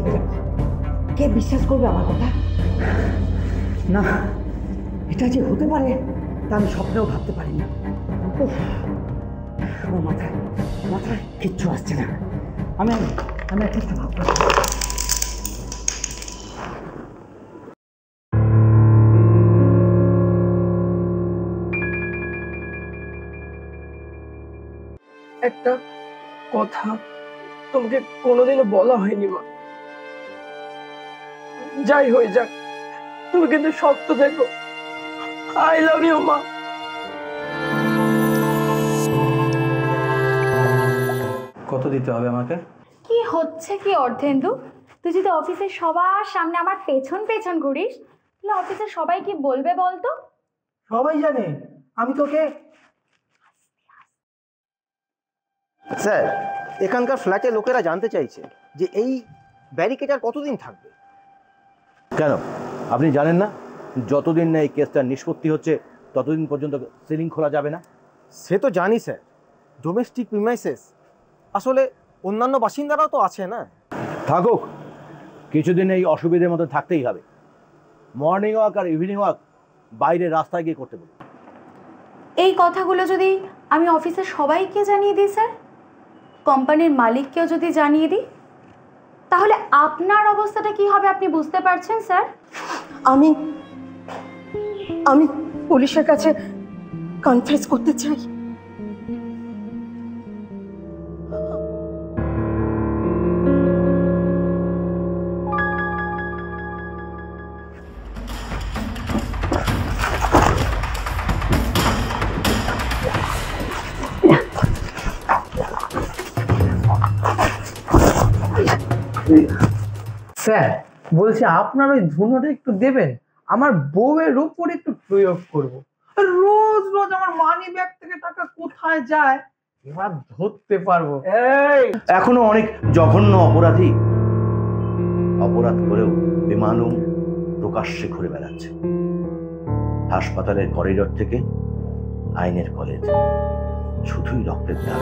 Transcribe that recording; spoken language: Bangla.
চেপে রাখি। কে বিশ্বাস করবে আমার কথা? না, এটা যে হতে পারে তা আমি স্বপ্নেও ভাবতে পারিনি। আমার মাথায় মাথায় কিচ্ছু আসছে না। আমি আমি আর কিছু ভাবতে পারি। একটা কথা তোমাকে কোনোদিনও বলা হয়নি মা। যাই হয়ে যাক, তুমি কিন্তু শক্ত থেকো। আই লাভ ইউ মা। কত দিতে হবে আমাকে? কি হচ্ছে কি অর্ধেন্দু? তুই যদি অফিসের সবার সামনে আমার পেছন পেছন ঘুরিস তাহলে অফিসের সবাই কি বলবে বলতো? সবাই জানে আমি তোকে। স্যার, এখানকার ফ্ল্যাটের লোকেরা জানতে চাইছে যে এই ব্যারিকেড আর কতদিন থাকবে। কেন আপনি জানেন না যতদিন না এই কেসটা নিষ্পত্তি হচ্ছে ততদিন পর্যন্ত সিলিং খোলা যাবে না? সে তো জানি স্যার, ডোমেস্টিক প্রিমাইসেস, আসলে অন্যান্য বাসিন্দারাও তো আছে না। থাকুক, কিছুদিন এই অসুবিধার মধ্যে থাকতেই হবে। মর্নিং ওয়াক আর ইভিনিং ওয়াক বাইরে রাস্তায় গিয়ে করতে বলুন। এই কথাগুলো যদি আমি অফিসের সবাইকে জানিয়ে দিই স্যার, কোম্পানির মালিককেও যদি জানিয়ে দিই, তাহলে আপনার অবস্থাটা কি হবে আপনি বুঝতে পারছেন স্যার? আমি আমি পুলিশের কাছে কনফেস করতে চাই। স্যার বলছি আপনার ওই ধুনোটা একটু দেবেন, আমার বউয়ের উপর একটু প্রয়োগ করব। রোজ রোজ আমার মানি ব্যাগ থেকে টাকা কোথায় যায় এবার ধরতে পারবো। এই এখনো অনেক জঘন্য অপরাধী অপরাধ করেও বেমালুম প্রকাশ্যে ঘুরে বেড়াচ্ছে। হাসপাতালের করিডোর থেকে আইনের কলেজ, শুধুই রক্তের দাগ।